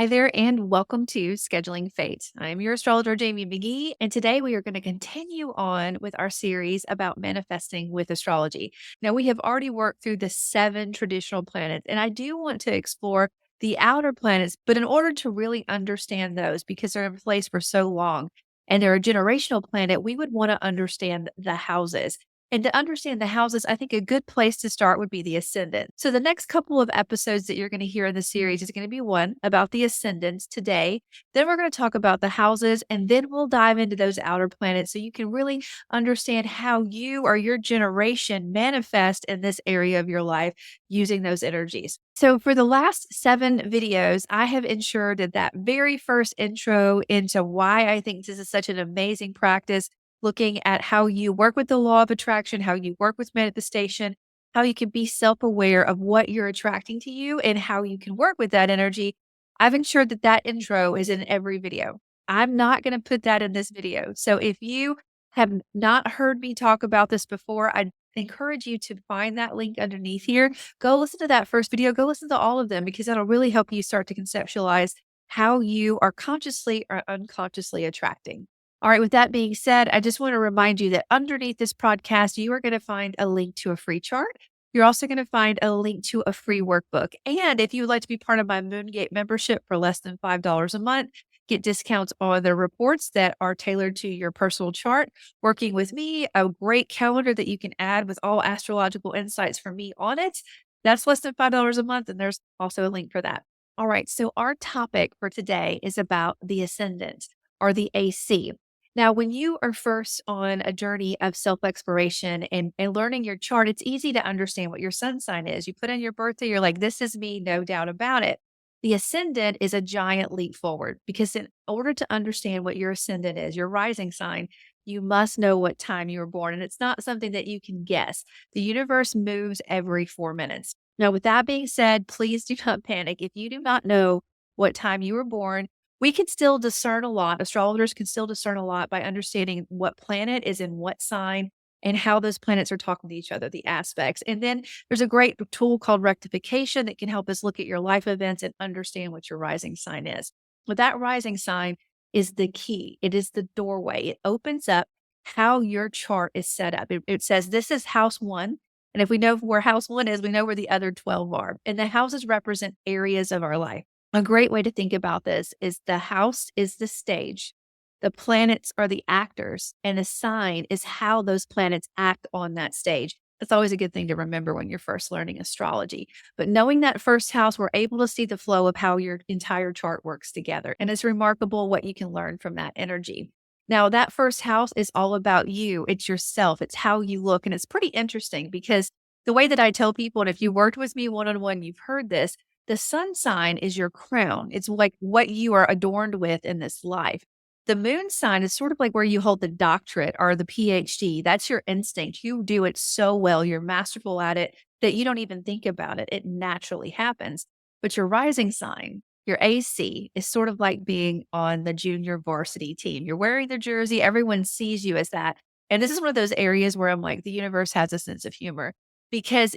Hi there, and welcome to Scheduling Fate. I'm your astrologer, Jamie Magee, and today we are going to continue on with our series about manifesting with astrology. Now, we have already worked through the seven traditional planets, and I do want to explore the outer planets, but in order to really understand those, because they're in place for so long and they're a generational planet, we would want to understand the houses. And to understand the houses, I think a good place to start would be the ascendant. So, the next couple of episodes that you're going to hear in the series is going to be one about the ascendants today. Then we're going to talk about the houses, and then we'll dive into those outer planets so you can really understand how you or your generation manifest in this area of your life using those energies. So, for the last seven videos, I have ensured that that very first intro into why I think this is such an amazing practice, looking at how you work with the law of attraction, how you work with manifestation, how you can be self aware of what you're attracting to you, and how you can work with that energy. I've ensured that that intro is in every video. I'm not going to put that in this video. So if you have not heard me talk about this before, I encourage you to find that link underneath here. Go listen to that first video. Go listen to all of them because that'll really help you start to conceptualize how you are consciously or unconsciously attracting. All right, with that being said, I just want to remind you that underneath this podcast, you are going to find a link to a free chart. You're also going to find a link to a free workbook. And if you would like to be part of my Moongate membership for less than $5 a month, get discounts on the reports that are tailored to your personal chart, working with me, a great calendar that you can add with all astrological insights from me on it. That's less than $5 a month. And there's also a link for that. All right, so our topic for today is about the ascendant or the AC. Now, when you are first on a journey of self exploration and learning your chart, it's easy to understand what your sun sign is. You put in your birthday, you're like, this is me, no doubt about it. The ascendant is a giant leap forward because, in order to understand what your ascendant is, your rising sign, you must know what time you were born. And it's not something that you can guess. The universe moves every 4 minutes. Now, with that being said, please do not panic. If you do not know what time you were born, we can still discern a lot. Astrologers can still discern a lot by understanding what planet is in what sign and how those planets are talking to each other, the aspects. And then there's a great tool called rectification that can help us look at your life events and understand what your rising sign is. But that rising sign is the key, it is the doorway. It opens up how your chart is set up. It says this is house one. And if we know where house one is, we know where the other 12 are. And the houses represent areas of our life. A great way to think about this is the house is the stage, the planets are the actors, and the sign is how those planets act on that stage. That's always a good thing to remember when you're first learning astrology. But knowing that first house, we're able to see the flow of how your entire chart works together. And it's remarkable what you can learn from that energy. Now, that first house is all about you. It's yourself. It's how you look. And it's pretty interesting because the way that I tell people, and if you worked with me one on one, you've heard this, the sun sign is your crown. It's like what you are adorned with in this life. The moon sign is sort of like where you hold the doctorate or the PhD. That's your instinct. You do it so well. You're masterful at it that you don't even think about it. It naturally happens. But your rising sign, your AC, is sort of like being on the junior varsity team. You're wearing the jersey, everyone sees you as that. And this is one of those areas where I'm like, the universe has a sense of humor because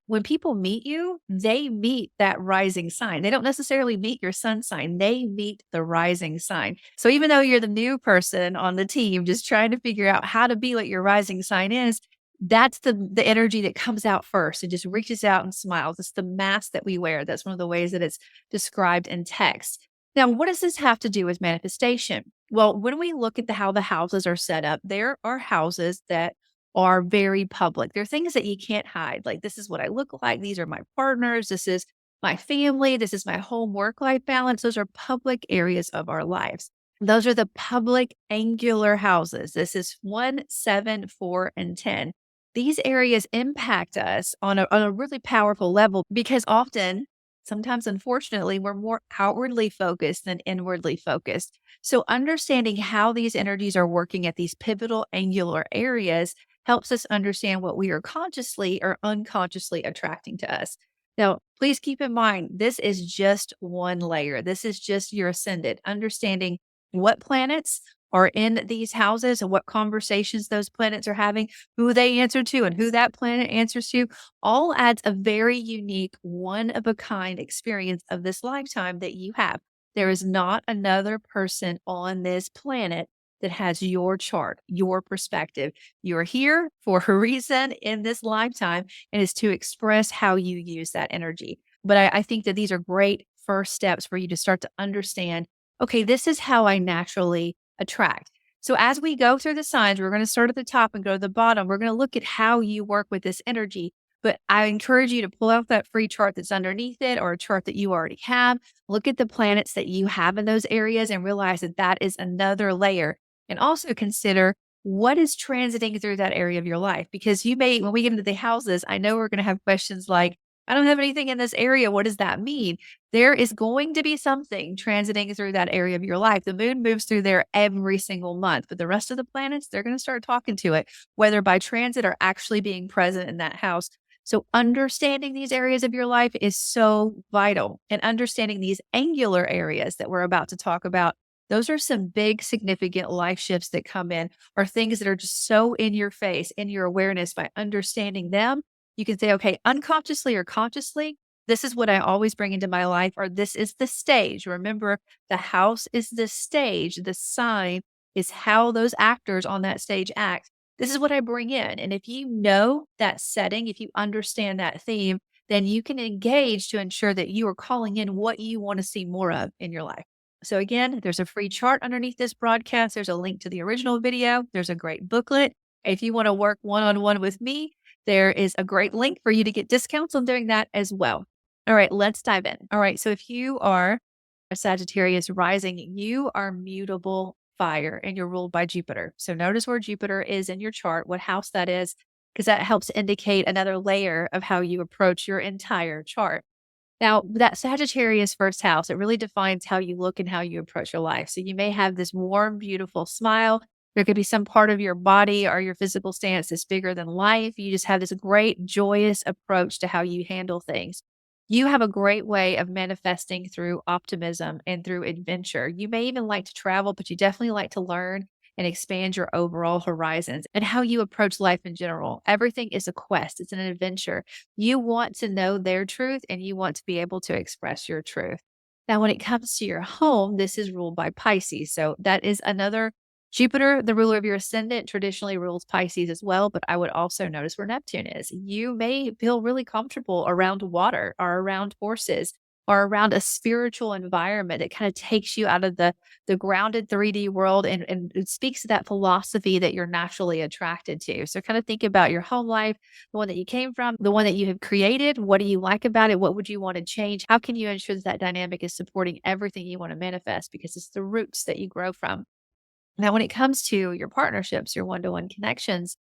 when people meet you, they meet that rising sign. They don't necessarily meet your sun sign, they meet the rising sign. So even though you're the new person on the team, just trying to figure out how to be what your rising sign is, that's the energy that comes out first. It just reaches out and smiles. It's the mask that we wear. That's one of the ways that it's described in text. Now, what does this have to do with manifestation? Well, when we look at how the houses are set up, there are houses that are very public. They're things that you can't hide. Like, this is what I look like. These are my partners. This is my family. This is my home work life balance. Those are public areas of our lives. Those are the public angular houses. This is 1, 7, 4, and 10. These areas impact us on a really powerful level because often, sometimes unfortunately, we're more outwardly focused than inwardly focused. So understanding how these energies are working at these pivotal angular areas helps us understand what we are consciously or unconsciously attracting to us. Now, please keep in mind, this is just one layer. This is just your ascendant, understanding what planets are in these houses and what conversations those planets are having, who they answer to, and who that planet answers to, all adds a very unique, one of a kind experience of this lifetime that you have. There is not another person on this planet that has your chart, your perspective. You're here for a reason in this lifetime, and is to express how you use that energy. But I think that these are great first steps for you to start to understand, okay, this is how I naturally attract. So as we go through the signs, we're going to start at the top and go to the bottom. We're going to look at how you work with this energy. But I encourage you to pull out that free chart that's underneath it, or a chart that you already have. Look at the planets that you have in those areas and realize that that is another layer. And also consider what is transiting through that area of your life. Because you may, when we get into the houses, I know we're going to have questions like, I don't have anything in this area. What does that mean? There is going to be something transiting through that area of your life. The moon moves through there every single month, but the rest of the planets, they're going to start talking to it, whether by transit or actually being present in that house. So, understanding these areas of your life is so vital, and understanding these angular areas that we're about to talk about. Those are some big, significant life shifts that come in, or things that are just so in your face, in your awareness. By understanding them, you can say, okay, unconsciously or consciously, this is what I always bring into my life, or this is the stage. Remember, the house is the stage, the sign is how those actors on that stage act. This is what I bring in. And if you know that setting, if you understand that theme, then you can engage to ensure that you are calling in what you want to see more of in your life. So, again, there's a free chart underneath this broadcast. There's a link to the original video. There's a great booklet. If you want to work one on one with me, there is a great link for you to get discounts on doing that as well. All right, let's dive in. All right, so if you are a Sagittarius rising, you are mutable fire and you're ruled by Jupiter. So notice where Jupiter is in your chart, what house that is, because that helps indicate another layer of how you approach your entire chart. Now, that Sagittarius first house, it really defines how you look and how you approach your life. So you may have this warm, beautiful smile. There could be some part of your body or your physical stance that's bigger than life. You just have this great, joyous approach to how you handle things. You have a great way of manifesting through optimism and through adventure. You may even like to travel, but you definitely like to learn and expand your overall horizons and how you approach life in general. Everything is a quest, it's an adventure. You want to know their truth and you want to be able to express your truth. Now, when it comes to your home, this is ruled by Pisces. So that is another Jupiter, the ruler of your ascendant, traditionally rules Pisces as well. But I would also notice where Neptune is. You may feel really comfortable around water or around horses or around a spiritual environment. It kind of takes you out of the grounded 3D world, and it speaks to that philosophy that you're naturally attracted to. So kind of think about your home life, the one that you came from, the one that you have created. What do you like about it? What would you want to change? How can you ensure that that dynamic is supporting everything you want to manifest? Because it's the roots that you grow from. Now, when it comes to your partnerships, your one to one connections,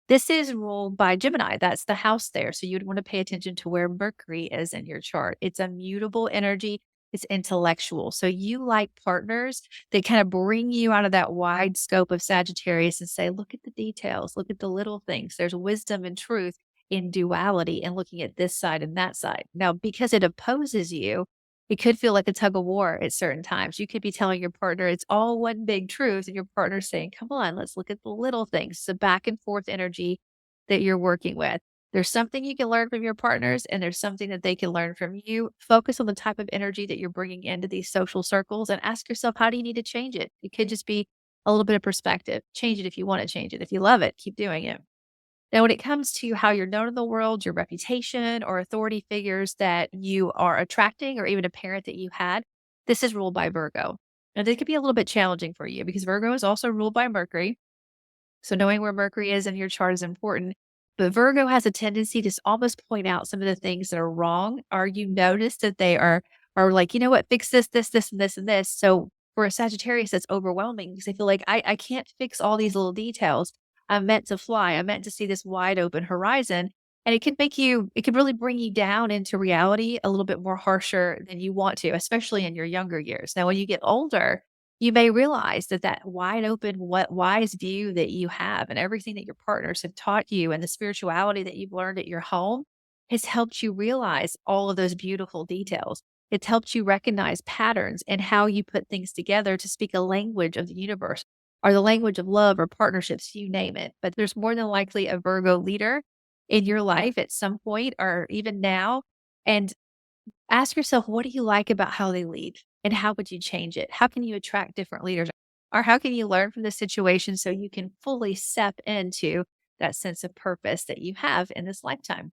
this is ruled by Gemini. That's the house there. So you'd want to pay attention to where Mercury is in your chart. It's a mutable energy, it's intellectual. So you like partners that kind of bring you out of that wide scope of Sagittarius and say, look at the details, look at the little things. There's wisdom and truth in duality and looking at this side and that side. Now, because it opposes you, it could feel like a tug of war at certain times. You could be telling your partner it's all one big truth, and your partner's saying, come on, let's look at the little things. It's a back and forth energy that you're working with. There's something you can learn from your partners, and there's something that they can learn from you. Focus on the type of energy that you're bringing into these social circles and ask yourself, how do you need to change it? It could just be a little bit of perspective. Change it if you want to change it. If you love it, keep doing it. Now, when it comes to how you're known in the world, your reputation or authority figures that you are attracting, or even a parent that you had, this is ruled by Virgo. And they could be a little bit challenging for you because Virgo is also ruled by Mercury. So knowing where Mercury is in your chart is important. But Virgo has a tendency to almost point out some of the things that are wrong, or you notice that they are like, you know what, fix this, this, and this, and this. So for a Sagittarius, that's overwhelming because they feel like I can't fix all these little details. I'm meant to fly. I'm meant to see this wide open horizon. And it could really bring you down into reality a little bit more harsher than you want to, especially in your younger years. Now, when you get older, you may realize that that wide open, what wise view that you have and everything that your partners have taught you and the spirituality that you've learned at your home has helped you realize all of those beautiful details. It's helped you recognize patterns and how you put things together to speak a language of the universe. or the language of love or partnerships, you name it. But there's more than likely a Virgo leader in your life at some point or even now. And ask yourself, what do you like about how they lead? And how would you change it? How can you attract different leaders? Or how can you learn from the situation so you can fully step into that sense of purpose that you have in this lifetime?